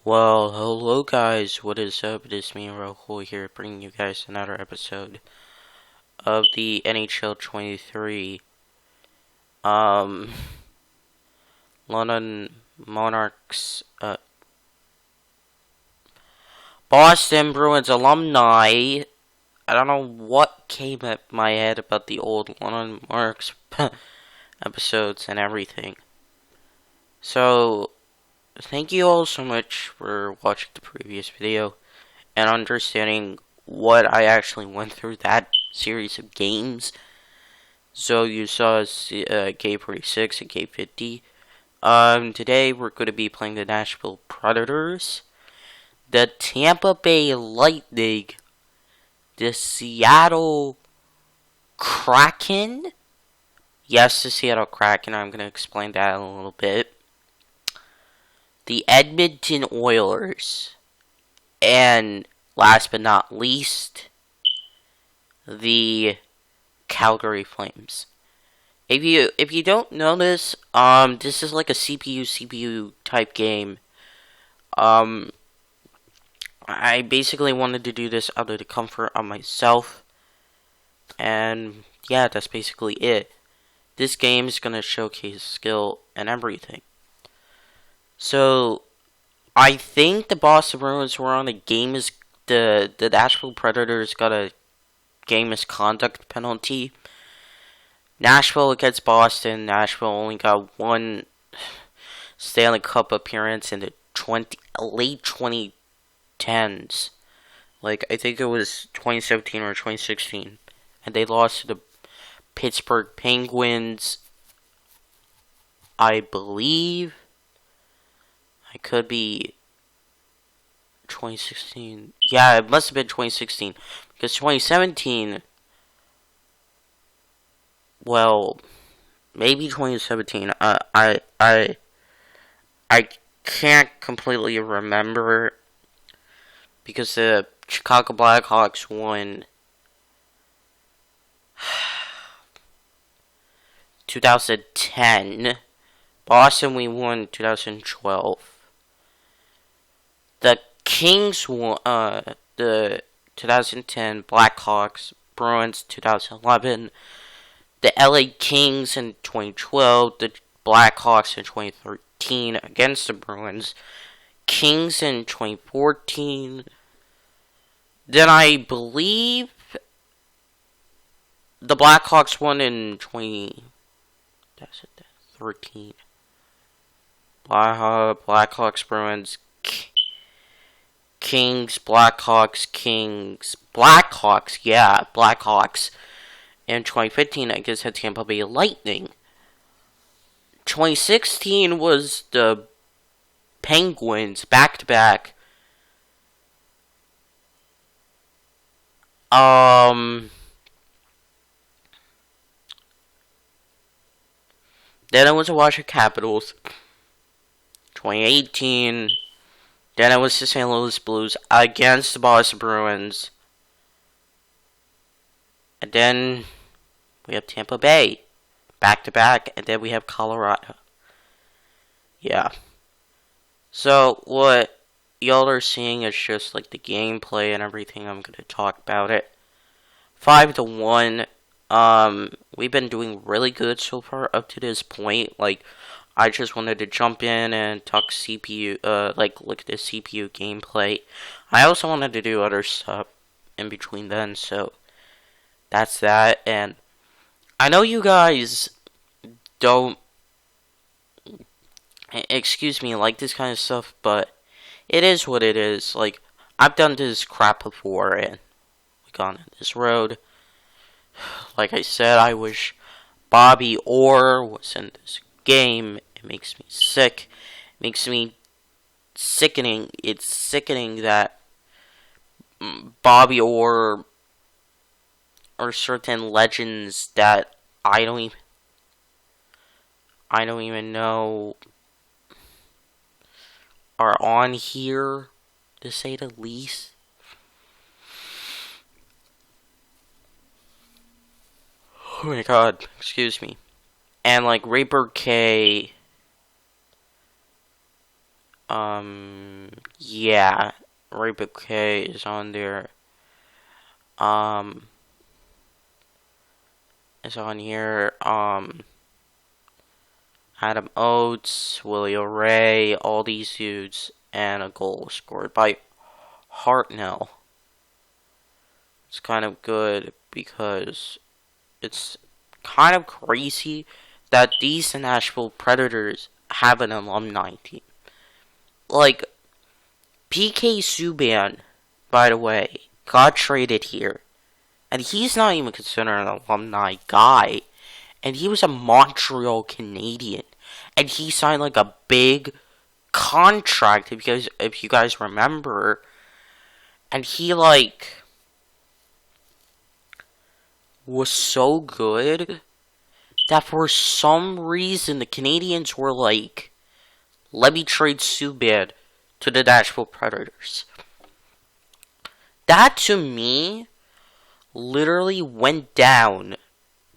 Well, hello guys, what is up? It is me, Rahul, here, bringing you guys another episode of the NHL 23, um, London Monarchs, Boston Bruins Alumni. I don't know what came at my head about the old London Monarchs episodes and everything. So, thank you all so much for watching the previous video and understanding what I actually went through that series of games. So you saw K46 and K50. Today we're going to be playing the Nashville Predators, the Tampa Bay Lightning, the Seattle Kraken. Yes, the Seattle Kraken. I'm going to explain that in a little bit. The Edmonton Oilers, and last but not least, the Calgary Flames. If you don't know this, this is like a CPU type game. I basically wanted to do this out of the comfort of myself, and yeah, that's basically it. This game is gonna showcase skill and everything. So, I think the Boston Bruins were on a the Nashville Predators got a game misconduct penalty. Nashville against Boston. Nashville only got one Stanley Cup appearance in the late 2010s. Like, I think it was 2017 or 2016. And they lost to the Pittsburgh Penguins, I believe. I could be 2016. Yeah, it must have been 2016. Because 2017, well, maybe 2017. I can't completely remember because the Chicago Blackhawks won 2010. Boston, we won 2012. The Kings won the 2010. Blackhawks, Bruins 2011. The LA Kings in 2012. The Blackhawks in 2013 against the Bruins. Kings in 2014. Then I believe the Blackhawks won in 2013. Blackhawks, Bruins, Kings, Blackhawks, Kings, Blackhawks, yeah, Blackhawks. In 2015, I guess, had Tampa Bay Lightning. 2016 was the Penguins, back-to-back. Then it was the Washington Capitals. 2018. Then it was the St. Louis Blues against the Boston Bruins. And then we have Tampa Bay, back-to-back, and then we have Colorado. Yeah. So, what y'all are seeing is just, like, the gameplay and everything. I'm gonna talk about it. 5-1. We've been doing really good so far up to this point. Like, I just wanted to jump in and talk CPU, look at the CPU gameplay. I also wanted to do other stuff in between then, so that's that. And I know you guys don't, excuse me, like this kind of stuff, but it is what it is. Like, I've done this crap before, and we've gone on this road. Like I said, I wish Bobby Orr was in this game. It makes me sick. It makes me sickening. It's sickening that Bobby Orr or certain legends that I don't even know are on here, to say the least. Oh my god, excuse me. And like Rayburg K, Yeah, Ray Bouquet is on there. Is on here. Adam Oates, Willie O'Ray, all these dudes, and a goal scored by Hartnell. It's kind of good because it's kind of crazy that these Nashville Predators have an alumni team. Like, PK Subban, by the way, got traded here. And he's not even considered an alumni guy. And he was a Montreal Canadian. And he signed like a big contract, if you guys remember. And he like was so good that for some reason the Canadians were like, let me trade Subban to the Nashville Predators. That to me literally went down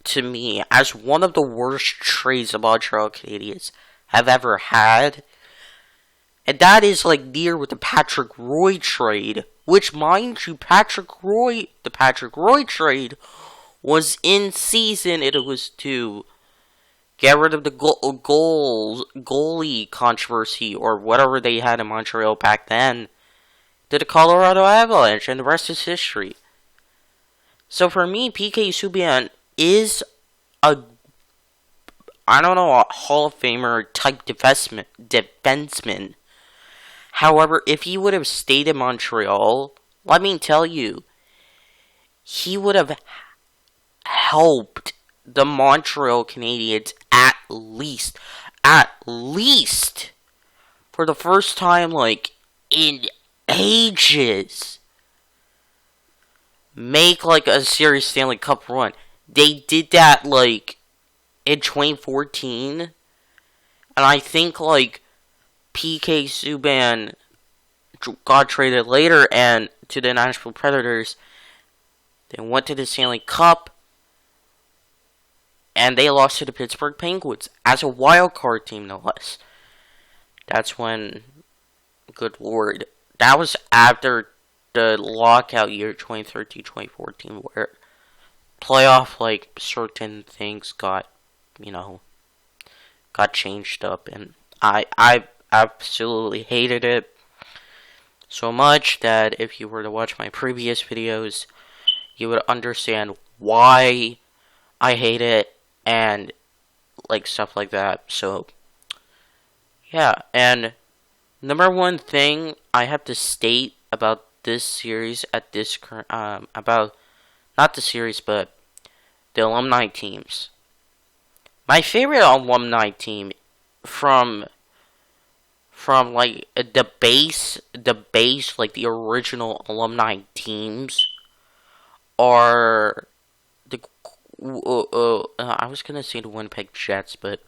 to me as one of the worst trades the Montreal Canadiens have ever had. And that is like near with the Patrick Roy trade, which mind you, the Patrick Roy trade was in season. It was to get rid of the goalie controversy or whatever they had in Montreal back then to the Colorado Avalanche, and the rest is history. So for me, PK Subban is a Hall of Famer type defenseman. However, if he would have stayed in Montreal, let me tell you, he would have helped the Montreal Canadiens at least, for the first time, like, in ages, make, like, a serious Stanley Cup run. They did that, like, in 2014, and I think, like, PK Subban got traded later and to the Nashville Predators. They went to the Stanley Cup, and they lost to the Pittsburgh Penguins as a wild card team, no less. That's when, good lord, that was after the lockout year 2013-2014, where playoff, like, certain things got changed up, and I absolutely hated it so much that if you were to watch my previous videos, you would understand why I hate it and like stuff like that. So yeah, and number one thing I have to state about this series at this current about not the series but the alumni teams. My favorite alumni team from like the base, like the original alumni teams are the I was gonna say the Winnipeg Jets, but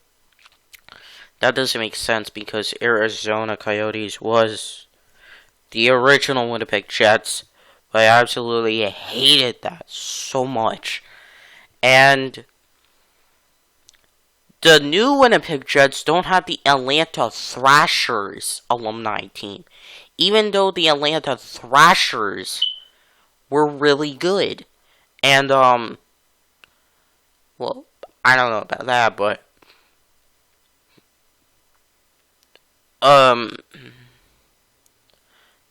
that doesn't make sense because Arizona Coyotes was the original Winnipeg Jets. But I absolutely hated that so much, and the new Winnipeg Jets don't have the Atlanta Thrashers alumni team, even though the Atlanta Thrashers were really good. And, well, I don't know about that, but,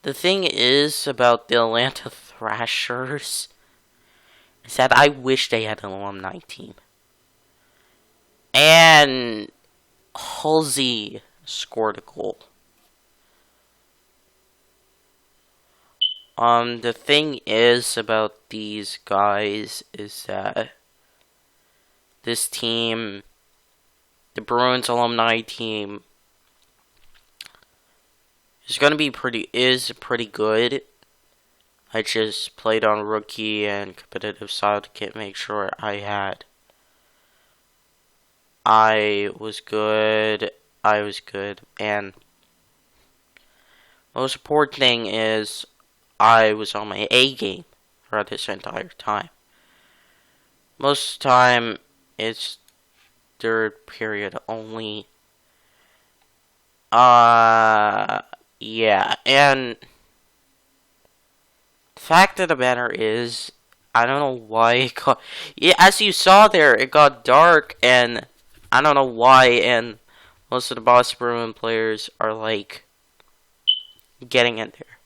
the thing is about the Atlanta Thrashers is that I wish they had an alumni team. And Halsey scored a goal. The thing is about these guys is that this team, the Bruins Alumni team, is pretty good. I just played on rookie and competitive side to make sure I was good, and most important thing is I was on my A game throughout this entire time. Most of the time, it's third period only, Yeah, and the fact of the matter is, I don't know why it got, yeah, as you saw there, it got dark, and I don't know why, and most of the Boston Bruins players are, like, getting in there.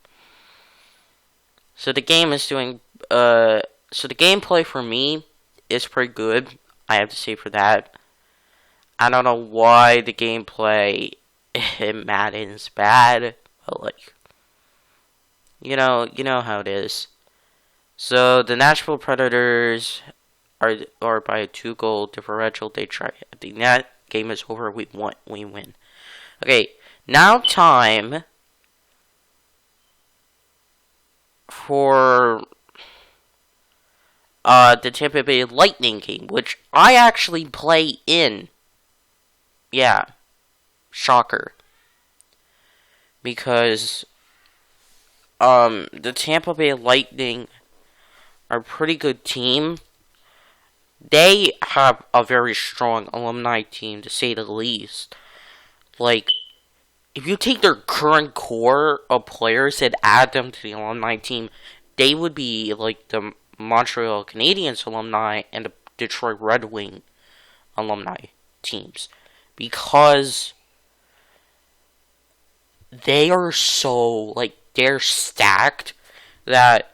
So the game is doing, so the gameplay for me is pretty good, I have to say for that. I don't know why the gameplay in Madden's bad, but, like, you know how it is. So the Nashville Predators are by a 2-goal differential. They try. The net game is over. We win. Okay, now time for the Tampa Bay Lightning game, which I actually play in. Yeah, shocker. Because the Tampa Bay Lightning are a pretty good team. They have a very strong alumni team, to say the least. Like, if you take their current core of players and add them to the alumni team, they would be like the Montreal Canadiens alumni and the Detroit Red Wing alumni teams. Because they are so, like, they're stacked that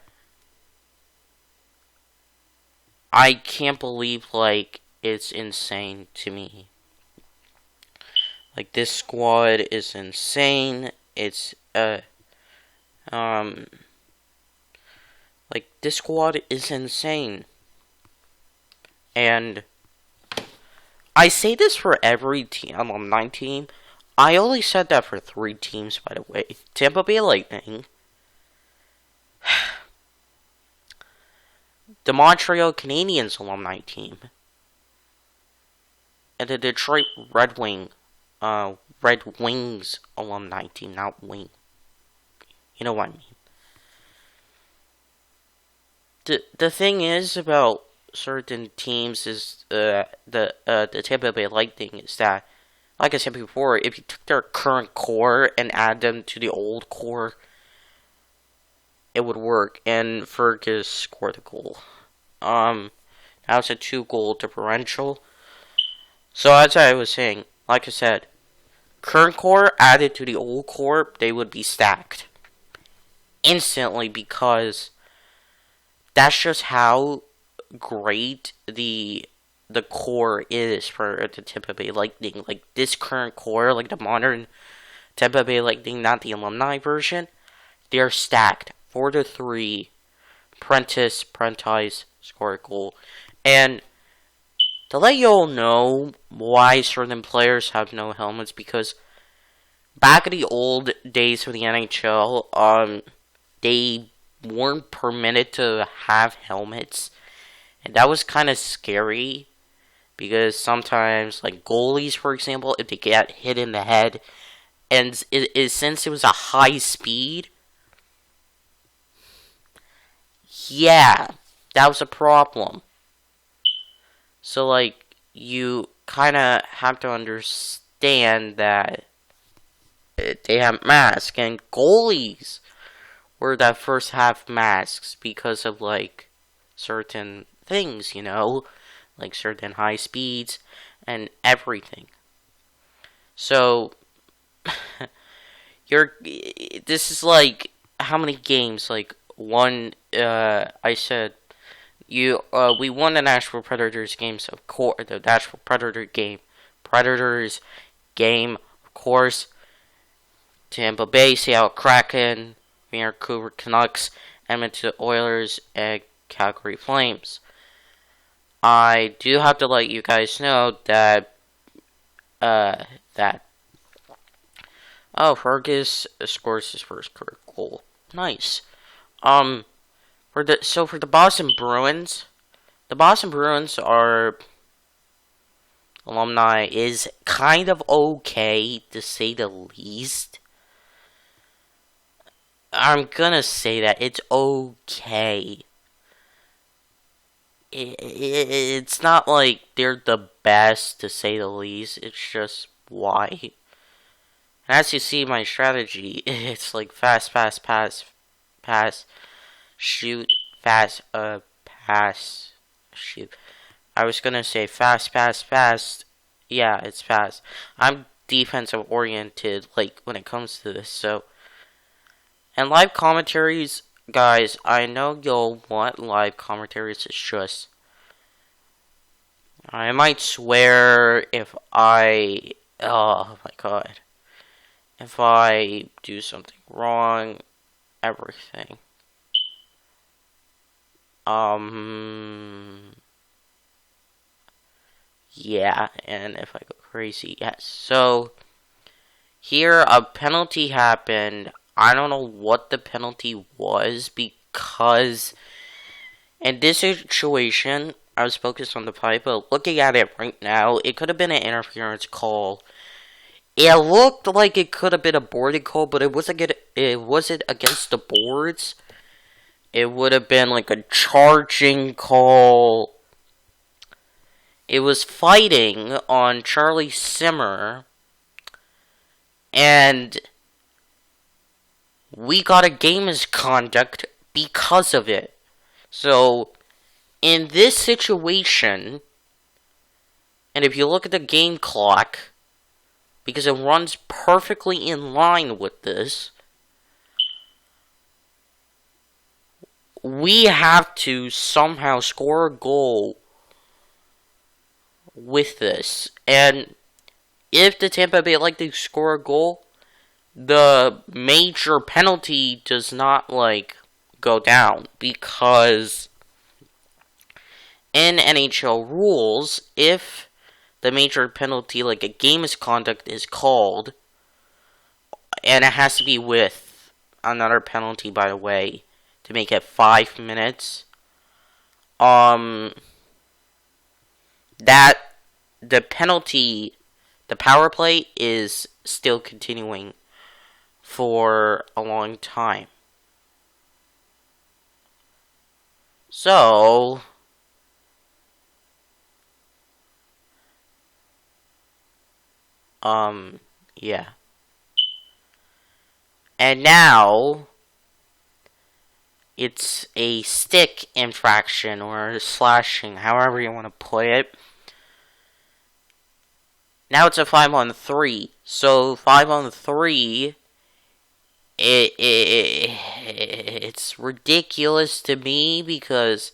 I can't believe, like, it's insane to me. Like, this squad is insane. It's, like, this squad is insane. And I say this for every team, alumni team. I only said that for 3 teams, by the way. Tampa Bay Lightning, the Montreal Canadiens alumni team, and the Detroit Red Wings alumni team, not wing. You know what I mean. The thing is about certain teams is the Tampa Bay Lightning is that, like I said before, if you took their current core and add them to the old core, it would work. And Fergus scored a goal. That was a 2-goal differential. So as I was saying, like I said, current core added to the old core, they would be stacked instantly, because that's just how great the core is for the Tampa Bay Lightning. Like, this current core, like the modern Tampa Bay Lightning, not the alumni version, they're stacked 4-3. Prentice score a goal. And to let you all know why certain players have no helmets, because back in the old days of the NHL, they weren't permitted to have helmets, and that was kind of scary, because sometimes, like goalies, for example, if they get hit in the head, and since it was a high speed, yeah, that was a problem. So, like, you kind of have to understand that they have masks, and goalies were that first have masks because of, like, certain things, you know, like certain high speeds and everything. So, this is like, how many games? Like, I said, we won the Nashville Predators games, of course, the Nashville Predators game, of course, Tampa Bay, Seattle Kraken, Vancouver Canucks, Edmonton Oilers, and Calgary Flames. I do have to let you guys know that, Fergus scores his first career goal. Nice. For the Boston Bruins, are alumni is kind of okay, to say the least. I'm gonna say that it's okay. It's not like they're the best, to say the least. It's just why. And as you see, my strategy, it's like fast, fast, pass, shoot, fast, pass, shoot. I was gonna say fast, fast, fast. Yeah, it's fast. I'm defensive oriented, like, when it comes to this, so. And live commentaries, guys, I know you'll want live commentaries. It's just, I might swear if oh my god, if I do something wrong, everything. Yeah, and if I go crazy, yes. So, here a penalty happened. I don't know what the penalty was because in this situation, I was focused on the pipe, but looking at it right now, it could have been an interference call. It looked like it could have been a boarding call, but it wasn't against the boards. It would have been like a charging call. It was fighting on Charlie Simmer, and we got a game misconduct because of it. So, in this situation, and if you look at the game clock, because it runs perfectly in line with this, we have to somehow score a goal with this. And if the Tampa Bay like to score a goal, the major penalty does not, like, go down. Because in NHL rules, if the major penalty, like a game misconduct, is called, and it has to be with another penalty, by the way, to make it 5 minutes, that the penalty, the power play, is still continuing for a long time. So, yeah. And now, it's a stick infraction, or slashing, however you want to play it. Now it's a 5-on-3. So 5-on-3, it's ridiculous to me because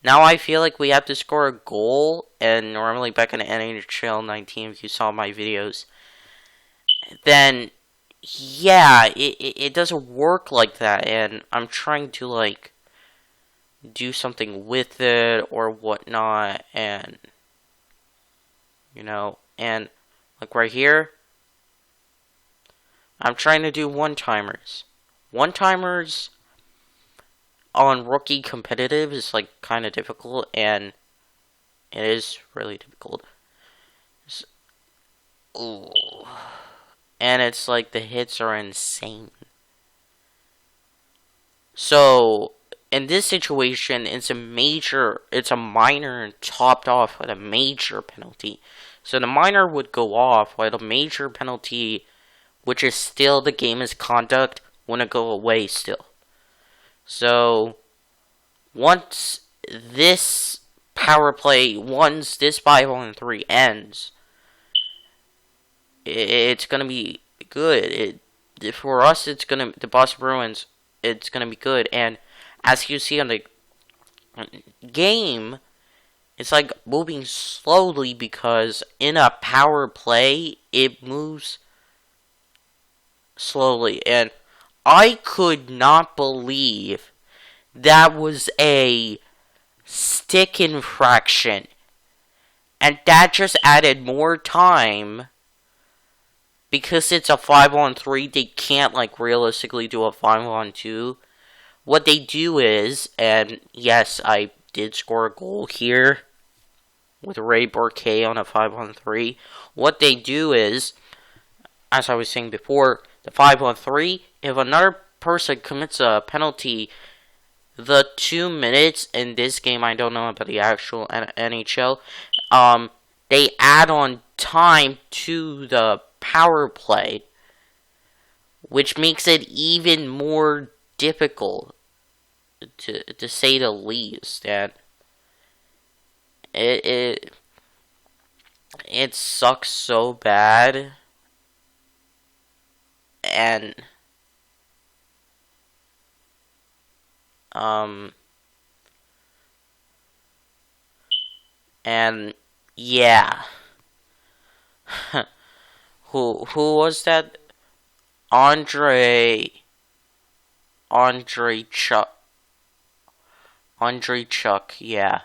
now I feel like we have to score a goal, and normally back in the NHL 19, if you saw my videos, then yeah, it doesn't work like that, and I'm trying to, like, do something with it or whatnot, and, you know, and, like, right here, I'm trying to do one-timers. One-timers on rookie competitive is, like, kind of difficult, and it is really difficult. Ooh. And it's like the hits are insane. So, in this situation, it's a minor and topped off with a major penalty. So the minor would go off while the major penalty, which is still the game misconduct, wouldn't go away still. So, once this power play, once this 5-on-3 ends, it's gonna be good. For us, the Boston Bruins, it's gonna be good. And as you see on the game, it's like moving slowly because in a power play, it moves slowly. And I could not believe that was a stick infraction, and that just added more time. Because it's a 5-on-3, they can't, like, realistically do a 5-on-2. What they do is, and yes, I did score a goal here with Ray Burkay on a 5-on-3. What they do is, as I was saying before, the 5-on-3, if another person commits a penalty, the 2 minutes in this game, I don't know about the actual NHL, they add on time to the power play. which makes it even more difficult, to say the least. And it sucks so bad. And yeah. Who was that? Andre Chuck, yeah.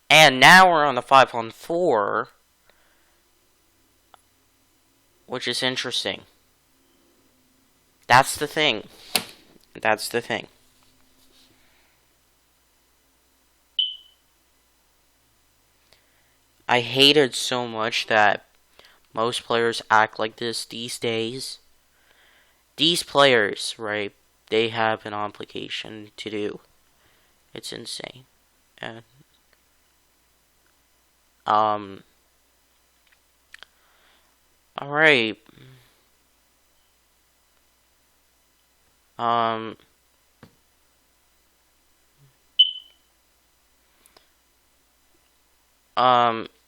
And now we're on the 5-on-4, which is interesting. That's the thing. I hate it so much that most players act like this these days. These players, right, they have an obligation to do. It's insane. And alright.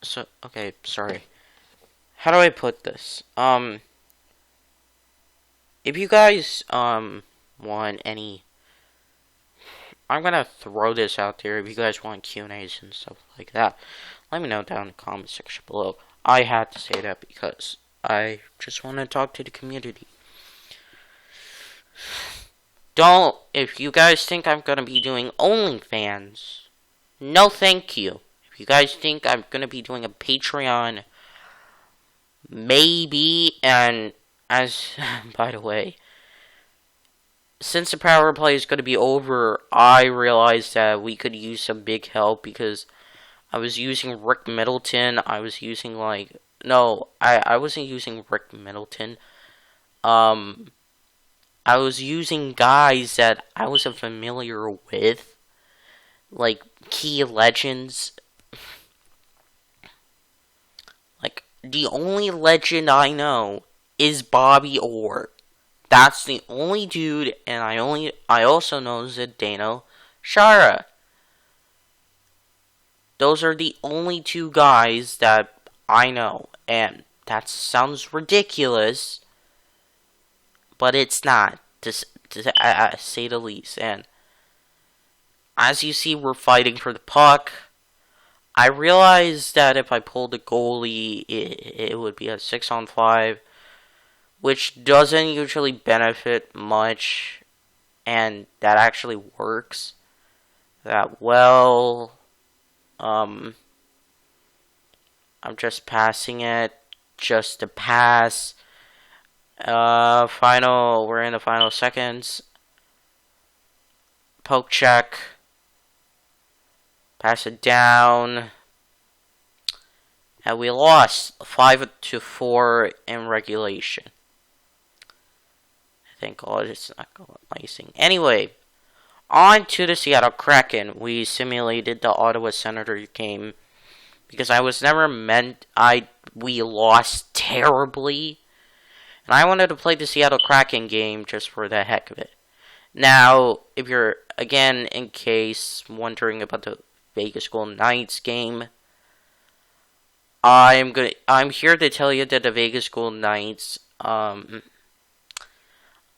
So, okay, sorry. How do I put this? If you guys, want any, I'm gonna throw this out there. If you guys want Q&As and stuff like that, let me know down in the comment section below. I had to say that because I just want to talk to the community. If you guys think I'm gonna be doing OnlyFans, no thank you. If you guys think I'm gonna be doing a Patreon, maybe. And as, by the way, since the power play is going to be over, I realized that we could use some big help because I was using Rick Middleton. I was using I wasn't using Rick Middleton. I was using guys that I wasn't familiar with, like key legends. Like, the only legend I know is Bobby Orr. That's the only dude, and I also know Zdeno Chara. Those are the only two guys that I know, and that sounds ridiculous, but it's not, to say the least. And as you see, we're fighting for the puck. I realized that if I pulled the goalie, it would be a 6-on-5, which doesn't usually benefit much, and that actually works that well. I'm just passing it, just to pass. We're in the final seconds. Poke check. Pass it down. And we lost 5-4 in regulation. Thank God it's not going icing. Anyway, on to the Seattle Kraken. We simulated the Ottawa Senators game because I was never we lost terribly, and I wanted to play the Seattle Kraken game just for the heck of it. Now, if you're, again, in case wondering about the Vegas Golden Knights game, I'm here to tell you that the Vegas Golden Knights,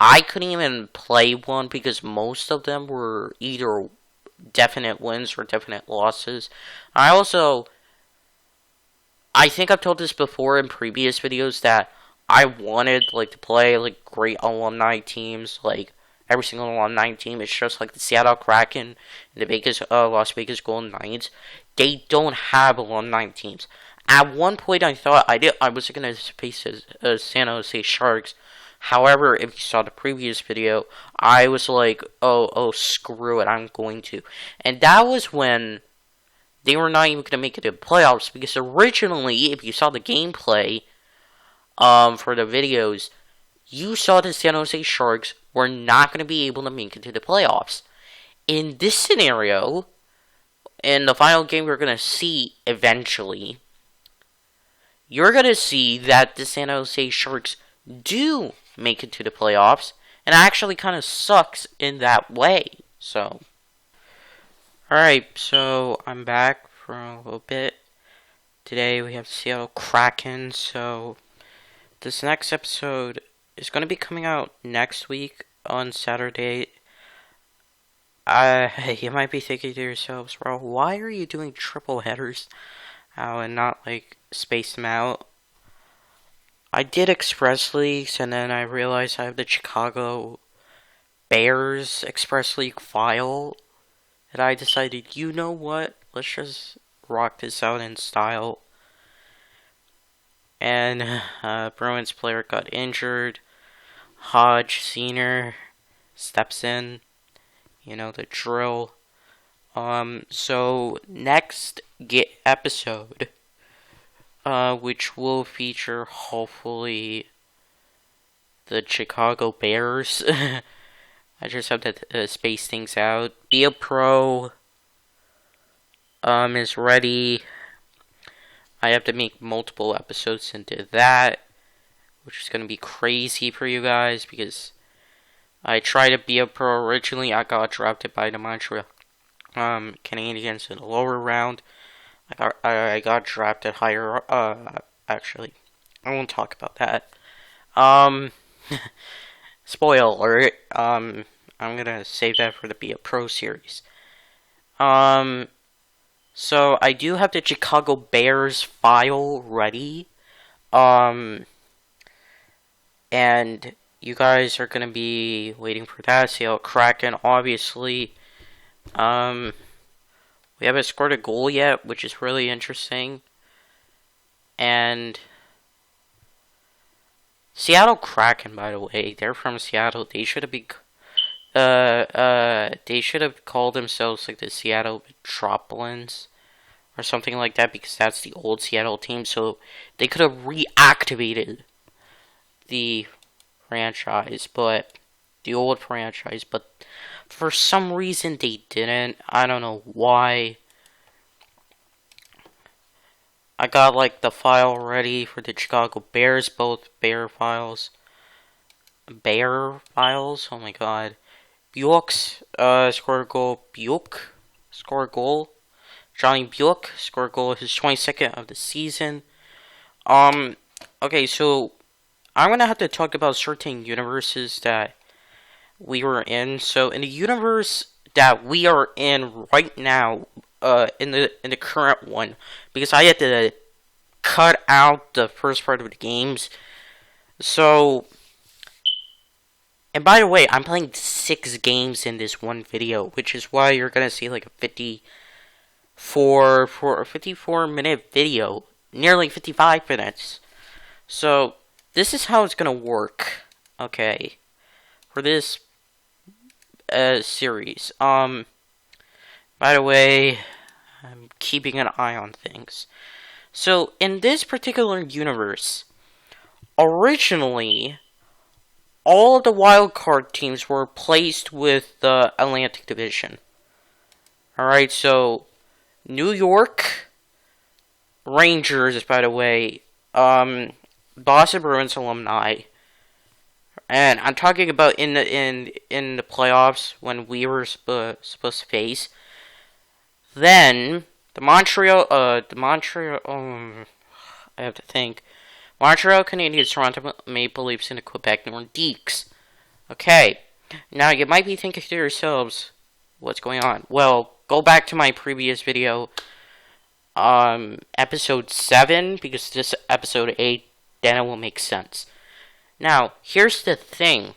I couldn't even play one because most of them were either definite wins or definite losses. I think I've told this before in previous videos that I wanted to play great alumni teams, every single alumni team. It's just like the Seattle Kraken and the Las Vegas Golden Knights. They don't have alumni teams. At one point, I thought I was going to face San Jose Sharks. However, if you saw the previous video, I was like, oh, screw it, I'm going to. And that was when they were not even going to make it to the playoffs, because originally, if you saw the gameplay for the videos, you saw the San Jose Sharks were not going to be able to make it to the playoffs. In this scenario, in the final game we're going to see eventually, you're going to see that the San Jose Sharks do make it to the playoffs, and it actually kind of sucks in that way. So, alright, so I'm back for a little bit. Today we have Seattle Kraken, so this next episode is going to be coming out next week on Saturday. You might be thinking to yourselves, bro, why are you doing triple headers and not like space them out? I did Express Leagues, and then I realized I have the Chicago Bears Express League file, and I decided, you know what, let's just rock this out in style. And Bruins player got injured. Hodge Senior steps in. You know the drill. So next episode, which will feature hopefully the Chicago Bears. I just have to space things out. Be a Pro is ready. I have to make multiple episodes into that, which is going to be crazy for you guys, because I tried to be a pro originally. I got drafted by the Montreal Canadiens in the lower round. I got drafted higher. Actually, I won't talk about that. Spoiler alert. I'm gonna save that for the Be a Pro series. So I do have the Chicago Bears file ready. And you guys are gonna be waiting for that. Seattle Kraken, obviously. We haven't scored a goal yet, which is really interesting. And Seattle Kraken, by the way, they're from Seattle. They should have they should have called themselves like the Seattle Metropolitans or something like that, because that's the old Seattle team. So they could have reactivated the franchise, but the old franchise, but for some reason they didn't. I don't know why. I got like the file ready for the Chicago Bears, both Bear files. Oh my god. Bjork's scored a goal. Bjork scored a goal. Johnny Bjork scored a goal, his 22nd of the season. Okay, so I'm gonna have to talk about certain universes that we were in. So in the universe that we are in right now, in the current one, because I had to cut out the first part of the games. So, and by the way, I'm playing 6 games in this one video, which is why you're gonna see like a 54-minute video, nearly 55 minutes. So this is how it's gonna work. Okay, for this series. By the way, I'm keeping an eye on things. So in this particular universe, originally all of the wildcard teams were placed with the Atlantic Division. Alright, so New York Rangers, by the way, Boston Bruins Alumni, and I'm talking about in the playoffs when we were supposed to face. Then the Montreal, I have to think. Montreal Canadiens, Toronto Maple Leafs, and the Quebec Nordiques. Okay, now you might be thinking to yourselves, what's going on? Well, go back to my previous video, episode 7, because this episode 8, then it will make sense. Now, here's the thing.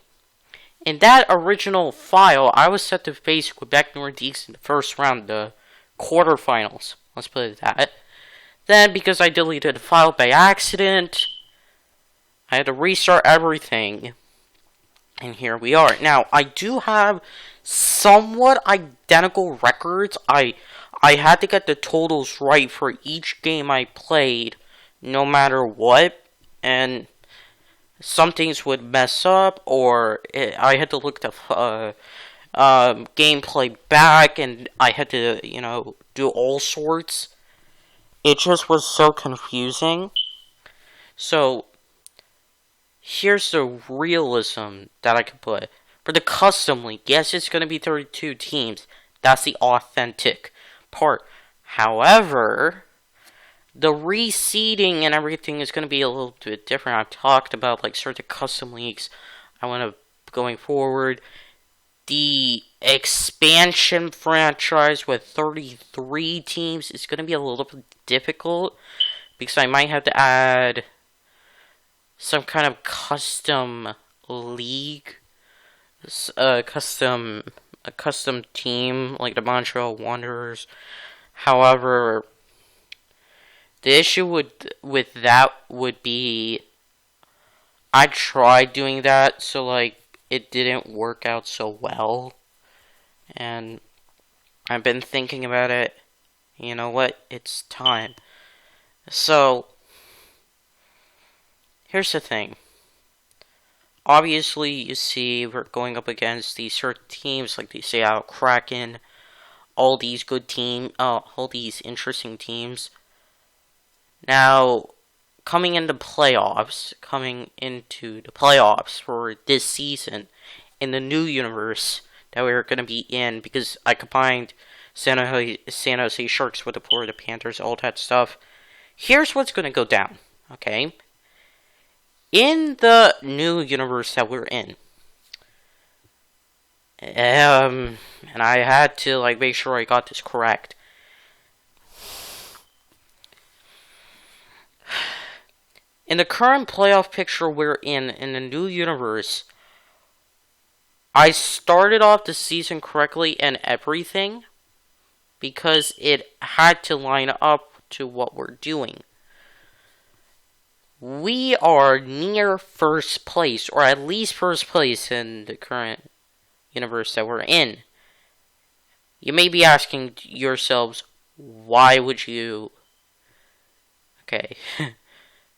In that original file, I was set to face Quebec Nordiques in the first round, the quarterfinals. Let's put it that. Then, because I deleted the file by accident, I had to restart everything. And here we are. Now, I do have somewhat identical records. I had to get the totals right for each game I played, no matter what. And some things would mess up, or I had to look the gameplay back, and I had to, do all sorts. It just was so confusing. So, here's the realism that I could put. For the custom league, yes, it's going to be 32 teams. That's the authentic part. However, the reseeding and everything is going to be a little bit different. I've talked about like certain custom leagues I want to going forward. The expansion franchise with 33 teams is going to be a little bit difficult because I might have to add some kind of custom league, a custom team like the Montreal Wanderers. However, the issue with that would be I tried doing that, so like it didn't work out so well, and I've been thinking about it. You know what? It's time. So here's the thing. Obviously, you see, we're going up against these certain teams like the Seattle Kraken, all these all these interesting teams. Now, coming into the playoffs for this season, in the new universe that we're going to be in, because I combined San Jose Sharks with the Florida Panthers, all that stuff. Here's what's going to go down, okay? In the new universe that we're in, and I had to like make sure I got this correct. In the current playoff picture we're in the new universe, I started off the season correctly and everything because it had to line up to what we're doing. We are near first place, or at least first place in the current universe that we're in. You may be asking yourselves, why would you... Okay.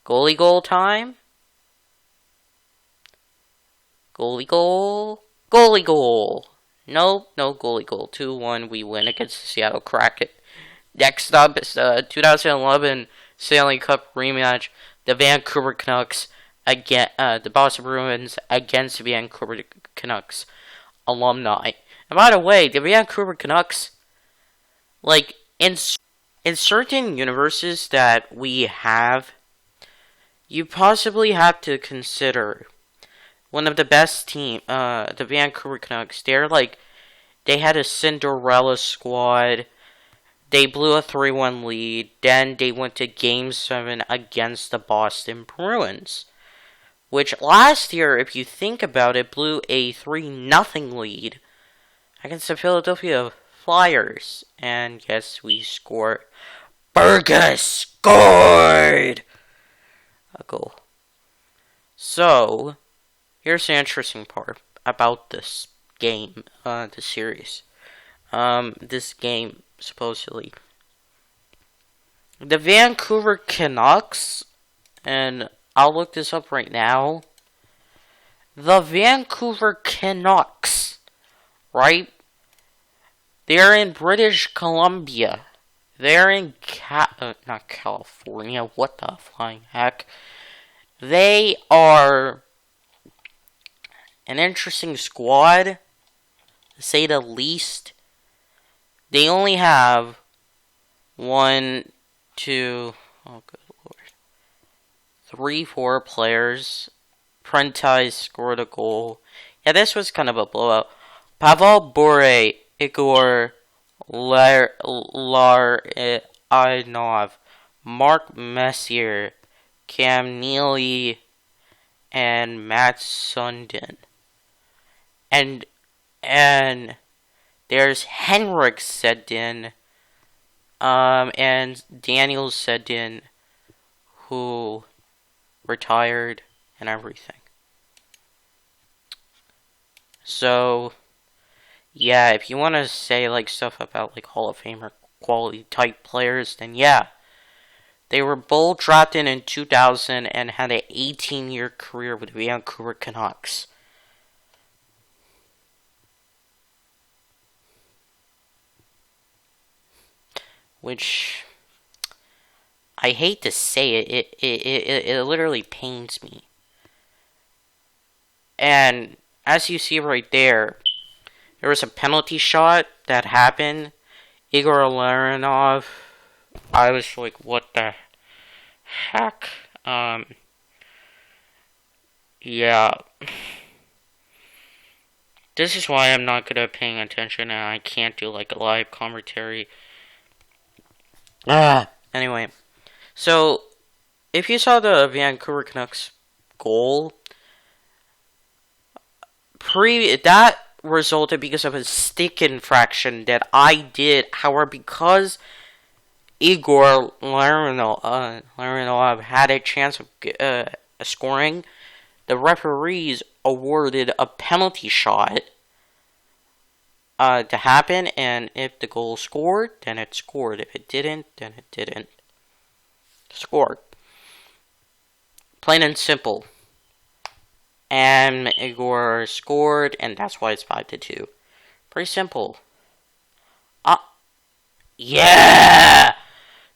Goalie goal time? Goalie goal? Goalie goal! No goalie goal. 2-1, we win against the Seattle Kraken. Next up is the 2011 Stanley Cup rematch. The Vancouver Canucks again, the Boston Bruins against the Vancouver Canucks alumni. And by the way, the Vancouver Canucks, like in certain universes that we have, you possibly have to consider one of the best team, the Vancouver Canucks. They had a Cinderella squad. They blew a 3-1 lead. Then they went to Game 7 against the Boston Bruins, which last year, if you think about it, blew a 3-0 lead against the Philadelphia Flyers. And yes, we scored. Burgess scored a goal. So, here's the interesting part about this game, the series. This game, supposedly. The Vancouver Canucks, and I'll look this up right now. The Vancouver Canucks, right? They're in British Columbia. They're in not California. What the flying heck? They are an interesting squad, to say the least. They only have 1, 2, oh good lord, 3, 4 players. Prentice scored a goal. Yeah, this was kind of a blowout. Pavel Bure, Igor Larionov, Mark Messier, Cam Neely, and Matt Sundin. And there's Henrik Sedin, and Daniel Sedin, who retired and everything. So, yeah, if you want to say like stuff about like Hall of Famer quality type players, then yeah. They were both drafted in 2000 and had an 18-year career with the Vancouver Canucks. Which, I hate to say it, it literally pains me And as you see right there, there was a penalty shot that happened. Igor Larinov, I was like, what the heck? Yeah. This is why I'm not good at paying attention and I can't do like a live commentary. Anyway, so if you saw the Vancouver Canucks goal, that resulted because of a stick infraction that I did. However, because Igor Larinov had a chance of scoring, the referees awarded a penalty shot to happen, and if the goal scored, then it scored. If it didn't, then it didn't. Scored. Plain and simple. And Igor scored, and that's why it's 5-2. Pretty simple. Yeah!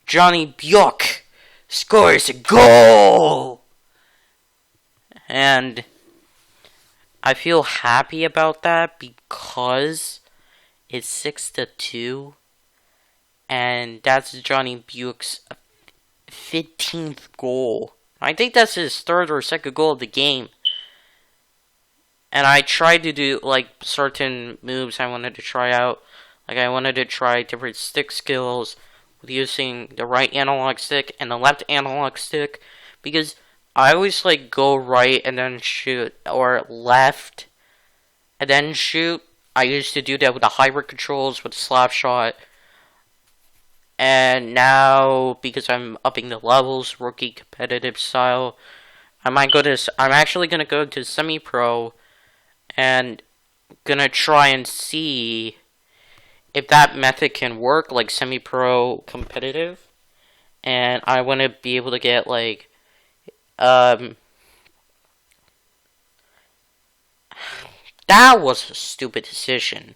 Johnny Bjork scores a goal! And I feel happy about that because it's 6-2, and that's Johnny Bjork's 15th goal. I think that's his third or second goal of the game. And I tried to do like certain moves I wanted to try out. Like I wanted to try different stick skills with using the right analog stick and the left analog stick, because I always like go right and then shoot, or left and then shoot. I used to do that with the hybrid controls with the slap shot. And now, because I'm upping the levels, rookie competitive style, I'm actually gonna go to semi-pro and gonna try and see if that method can work, like semi-pro competitive. And I want to be able to get like that was a stupid decision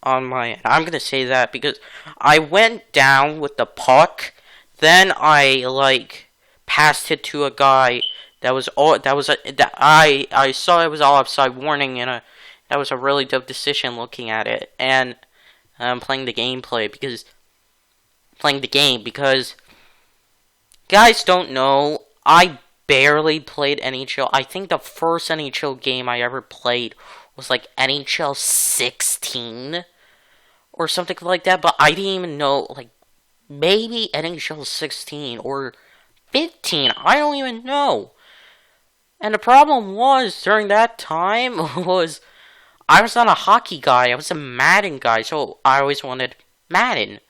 on my end. I'm gonna say that because I went down with the puck, then I like passed it to a guy I saw it was all offside warning, and that was a really dope decision looking at it. And I'm playing the game because guys don't know, I barely played NHL. I think the first NHL game I ever played was like NHL 16 or something like that, but I didn't even know, like, maybe NHL 16 or 15, I don't even know. And the problem was, during that time, was I was not a hockey guy, I was a Madden guy, so I always wanted Madden.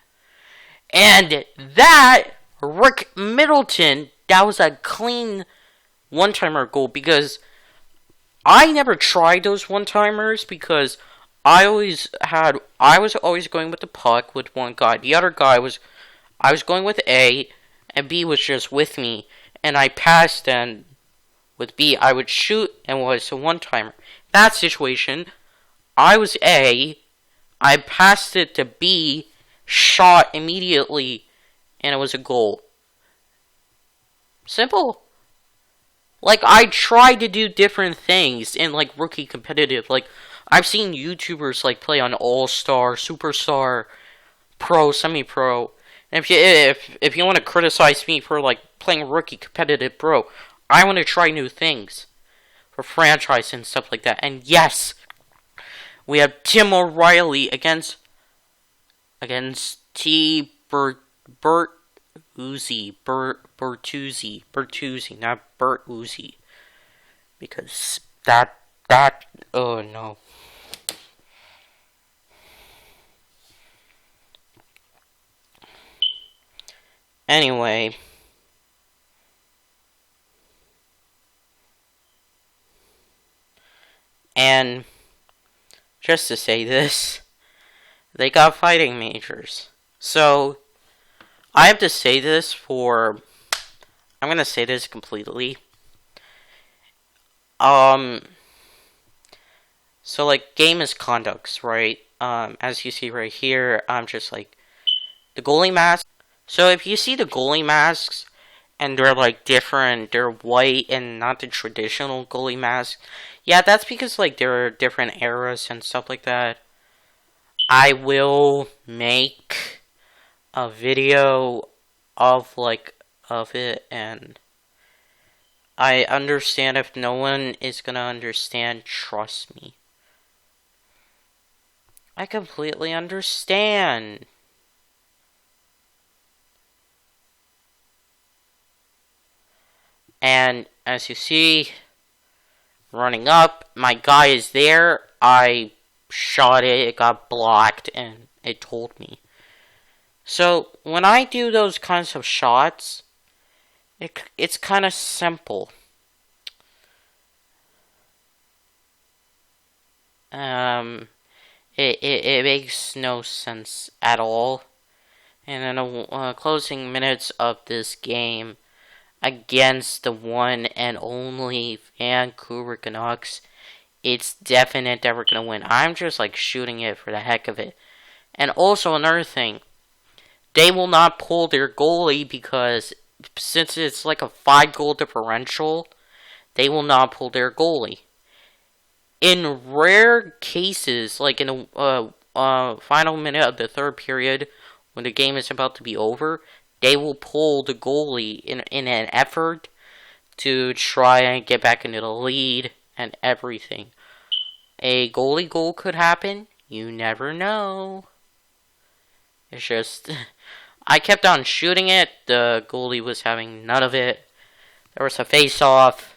And that, Rick Middleton, that was a clean one-timer goal, because I never tried those one-timers, because I was always going with the puck with one guy. The other guy I was going with A, and B was just with me, and I passed, and with B, I would shoot and was a one-timer. That situation, I was A, I passed it to B, shot immediately, and it was a goal. Simple. Like, I tried to do different things in, like, rookie competitive. Like, I've seen YouTubers, like, play on All-Star, Superstar, Pro, Semi-Pro. And if you want to criticize me for, like, playing rookie competitive pro, I want to try new things for franchise and stuff like that. And yes, we have Tim O'Reilly against T. Bertuzzi, not Bert Uzi, because that oh no. Anyway, and just to say this, they got fighting majors. So, I have to say this I'm gonna say this completely. So like, game misconducts, right? As you see right here, I'm just like, the goalie mask. So if you see the goalie masks, And they're like different. They're white and not the traditional goalie mask. Yeah, that's because like there are different eras and stuff like that. I will make a video of it, and I understand if no one is gonna understand, trust me. I completely understand. And as you see, running up, my guy is there. I shot it, it got blocked, and it told me. So, when I do those kinds of shots, it's kind of simple. It makes no sense at all. And in the closing minutes of this game against the one and only Vancouver Canucks, it's definite that we're going to win. I'm just like shooting it for the heck of it. And also another thing, they will not pull their goalie because since it's like a 5-goal differential, they will not pull their goalie. In rare cases, like in the final minute of the third period, when the game is about to be over, they will pull the goalie in an effort to try and get back into the lead and everything. A goalie goal could happen. You never know. It's just, I kept on shooting it. The goalie was having none of it. There was a face-off.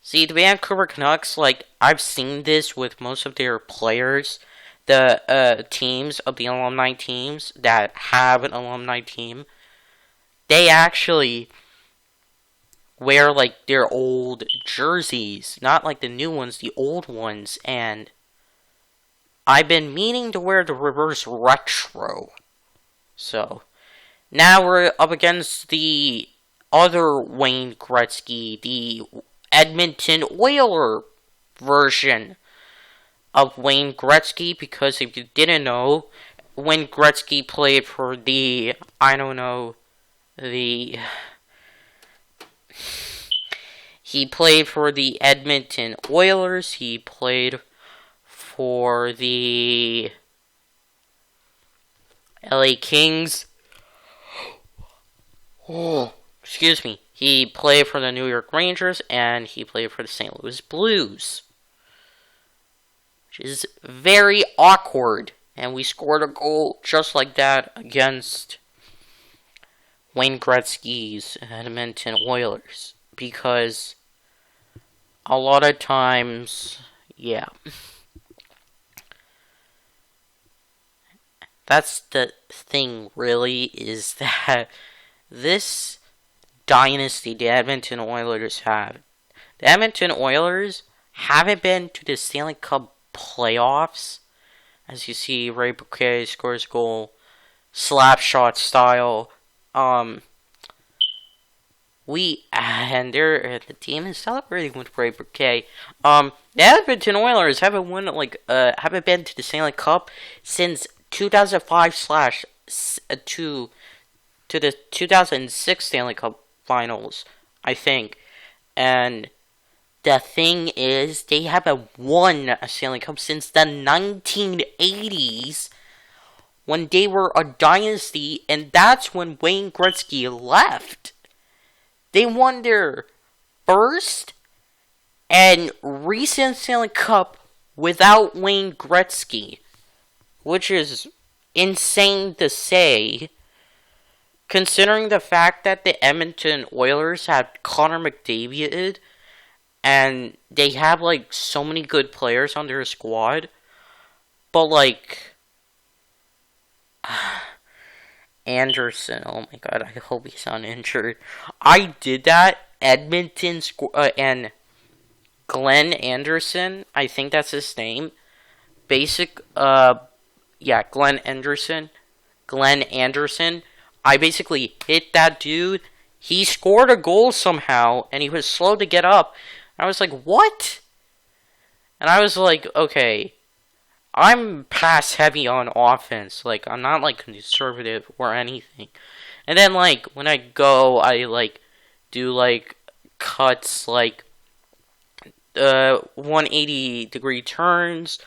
See, the Vancouver Canucks, like, I've seen this with most of their players. The teams of the alumni teams that have an alumni team, they actually wear, like, their old jerseys. Not, like, the new ones, the old ones. And I've been meaning to wear the reverse retro. So, now we're up against the other Wayne Gretzky, the Edmonton Oiler version of Wayne Gretzky, because if you didn't know, Wayne Gretzky played for the, he played for the Edmonton Oilers, he played for the LA Kings, excuse me, he played for the New York Rangers, and he played for the St. Louis Blues. Which is very awkward. And we scored a goal just like that against Wayne Gretzky's Edmonton Oilers. Because a lot of times, yeah. That's the thing, really, is that this dynasty the Edmonton Oilers have. The Edmonton Oilers haven't been to the Stanley Cup playoffs. As you see, Ray Bouquet scores a goal, slap shot style. The team is celebrating with Ray Bouquet. The Edmonton Oilers haven't been to the Stanley Cup since 2005 to the 2006 Stanley Cup Finals, I think. And the thing is, they haven't won a Stanley Cup since the 1980s, when they were a dynasty, and that's when Wayne Gretzky left. They won their first and recent Stanley Cup without Wayne Gretzky, which is insane to say, considering the fact that the Edmonton Oilers had Connor McDavid, and they have, like, so many good players on their squad, but, like, Anderson, oh my god, I hope he's not injured. I did that, Edmonton, and Glenn Anderson, I think that's his name, Glenn Anderson, I basically hit that dude. He scored a goal somehow, and he was slow to get up. I was like, what? And I was like, okay, I'm pass heavy on offense. Like, I'm not, like, conservative or anything. And then, like, when I go, I, like, do, like, cuts, like, 180-degree turns,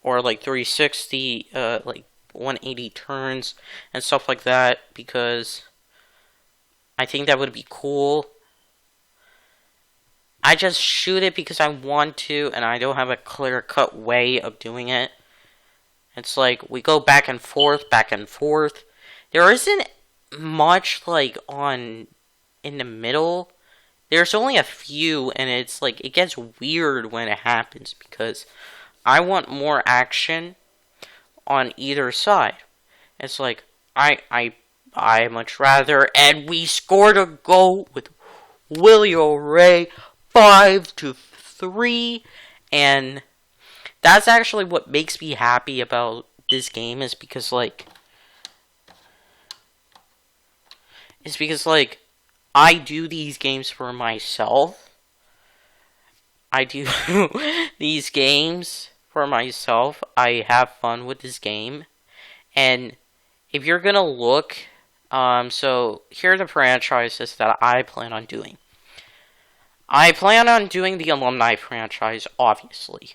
or, like, 360, like, 180 turns, and stuff like that, because I think that would be cool. I just shoot it because I want to, and I don't have a clear-cut way of doing it. It's like, we go back and forth, back and forth. There isn't much, like, in the middle. There's only a few, and it's like, it gets weird when it happens, because I want more action on either side. It's like, I much rather, and we scored a goal with Willie O'Ray, 5-3, and that's actually what makes me happy about this game, is because, like, I do these games for myself. I do these games for myself. I have fun with this game. And if you're gonna look, so here are the franchises that I plan on doing. I plan on doing the Alumni franchise, obviously.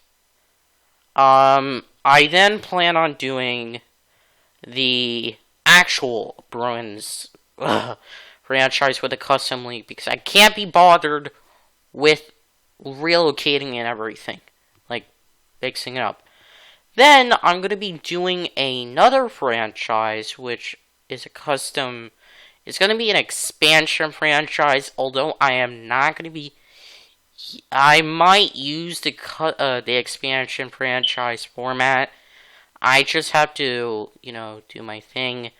I then plan on doing the actual Bruins franchise with a custom league, because I can't be bothered with relocating and everything, like fixing it up. Then I'm going to be doing another franchise, which is a custom. It's going to be an expansion franchise, although I am not going to be. I might use the expansion franchise format. I just have to, do my thing.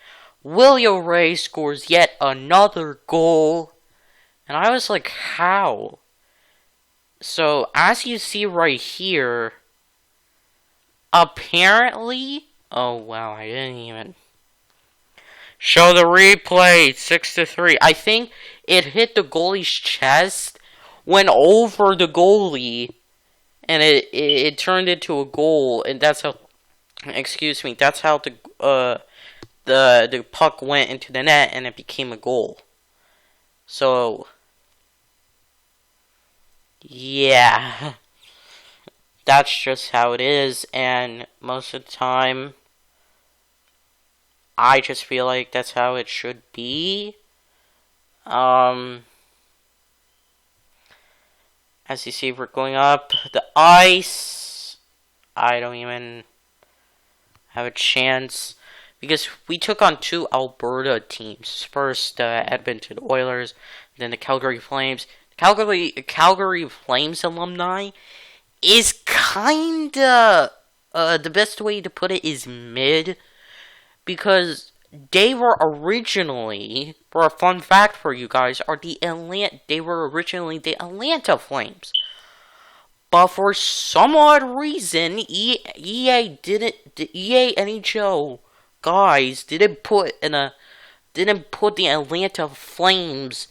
Willie O'Ray scores yet another goal. And I was like, how? So, as you see right here, apparently... Oh, wow, I didn't even... Show the replay, 6-3. I think it hit the goalie's chest, went over the goalie, and it turned into a goal, and that's how... Excuse me, that's how the puck went into the net, and it became a goal. So, yeah, that's just how it is, and most of the time, I just feel like that's how it should be. As you see, we're going up the ice. I don't even have a chance, because we took on two Alberta teams. First, Edmonton Oilers, then the Calgary Flames. Calgary Flames alumni is kinda, the best way to put it is mid, because they were originally, for a fun fact for you guys, they were originally the Atlanta Flames. But for some odd reason, EA NHL guys didn't put the Atlanta Flames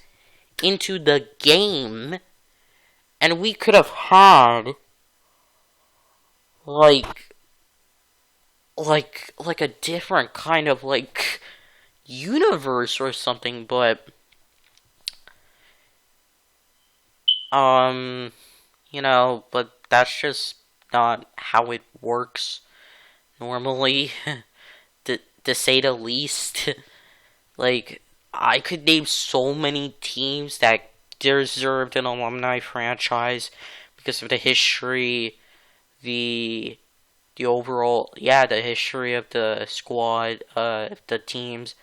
into the game, and we could have had like a different kind of like universe or something, but but that's just not how it works normally, to say the least. Like, I could name so many teams that deserved an alumni franchise because of the history, the overall, the history of the squad, the teams,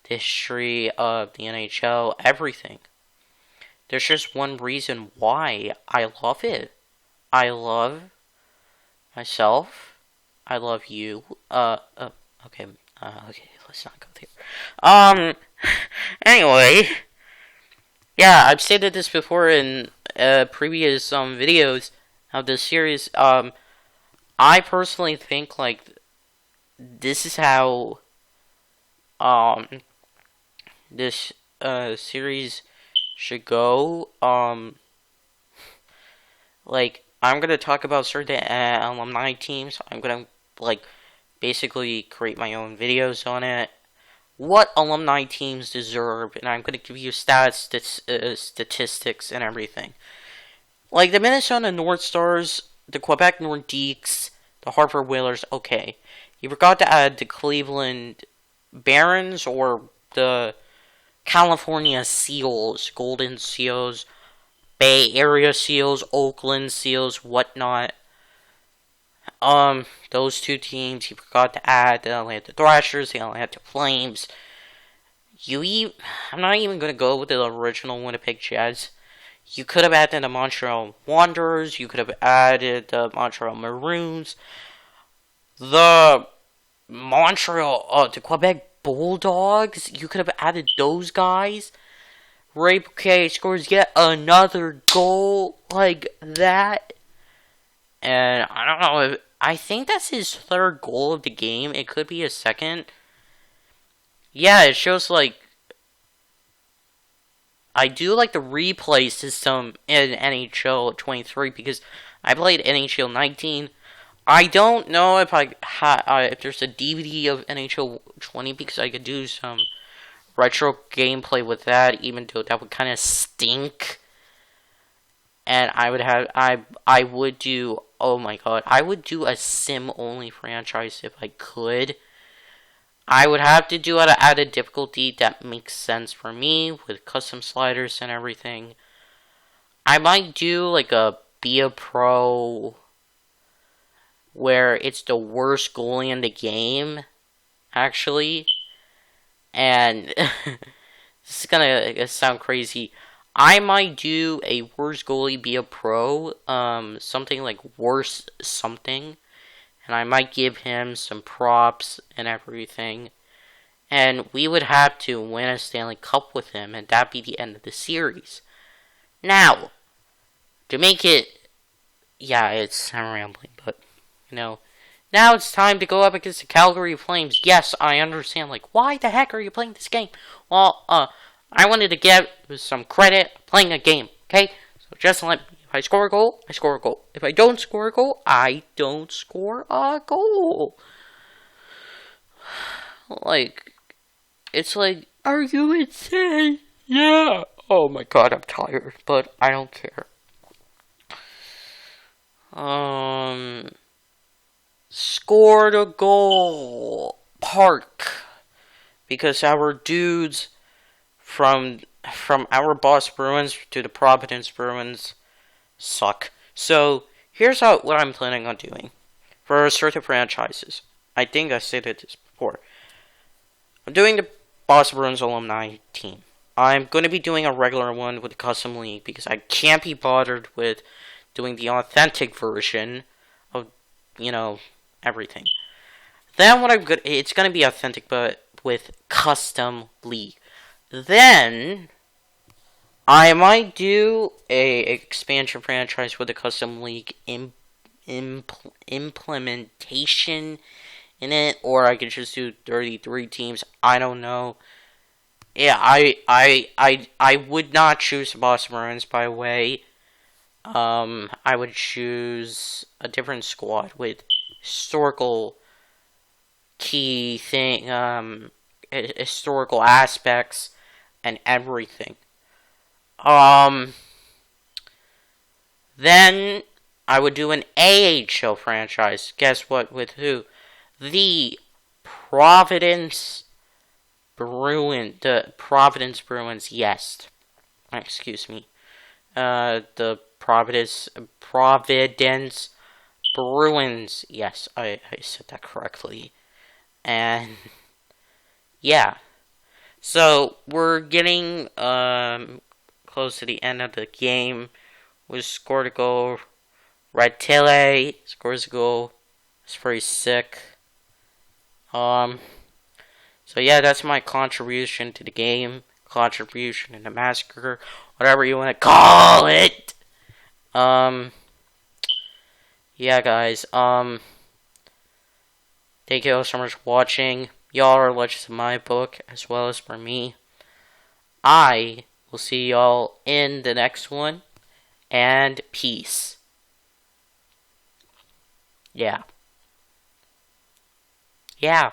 the history of the NHL, everything. There's just one reason why I love it. I love myself. I love you. Okay, let's not go there. Anyway, yeah, I've stated this before in previous videos of this series. I personally think, like, this is how this series should go. Like, I'm gonna talk about certain alumni teams. I'm gonna, like, basically create my own videos on it. what alumni teams deserve, and I'm going to give you statistics and everything. Like the Minnesota North Stars, the Quebec Nordiques, the Hartford Whalers, okay. You forgot to add the Cleveland Barons or the California Seals, Golden Seals, Bay Area Seals, Oakland Seals, whatnot. Those two teams you forgot to add. The Atlanta Thrashers, the Atlanta Flames. I'm not even gonna go with the original Winnipeg Jets. You could have added the Montreal Wanderers. You could have added the Montreal Maroons. The Quebec Bulldogs. You could have added those guys. Ray Bouquet scores yet another goal like that. And I don't know, I think that's his third goal of the game. It could be his second. Yeah, it shows like, I do like the replay system in NHL 23 because I played NHL 19. I don't know if if there's a DVD of NHL 20 because I could do some retro gameplay with that, even though that would kind of stink. And I would do, oh my god, I would do a sim-only franchise if I could. I would have to do it at a difficulty that makes sense for me, with custom sliders and everything. I might do, like, be a pro, where it's the worst goalie in the game, actually. And, this is gonna sound crazy. I might do a worst goalie be a pro, something like worst something, and I might give him some props and everything, and we would have to win a Stanley Cup with him, and that'd be the end of the series. Now, to make it, yeah, I'm rambling, but, now it's time to go up against the Calgary Flames. Yes, I understand, like, why the heck are you playing this game? Well, I wanted to get some credit playing a game, okay? So just let me, if I score a goal, I score a goal. If I don't score a goal, I don't score a goal. Like, it's like, are you insane? Yeah. Oh my god, I'm tired, but I don't care. Scored a goal. Park. Because our dudes from our boss Bruins to the Providence Bruins suck. So here's what I'm planning on doing for certain franchises. I think I stated this before. I'm doing the boss Bruins Alumni team. I'm going to be doing a regular one with the custom league because I can't be bothered with doing the authentic version of, everything. Then it's going to be authentic but with custom league. Then I might do a expansion franchise with a custom league implementation in it, or I could just do 33 teams. I don't know. Yeah, I would not choose the Boston Bruins, by the way. I would choose a different squad with historical key historical aspects and everything. Then I would do an AHL franchise. Guess what? With who? The Providence Bruins. The Providence Bruins. Yes. Excuse me. The Providence Bruins. Yes, I said that correctly. And yeah. So we're getting close to the end of the game. We scored a goal. Red Tille scores a goal. It's pretty sick. So yeah, that's my contribution to the game. Contribution in the massacre. Whatever you want to call it. Yeah, guys. Thank you all so much for watching. Y'all are legends in my book, as well as for me. I will see y'all in the next one. And peace. Yeah. Yeah.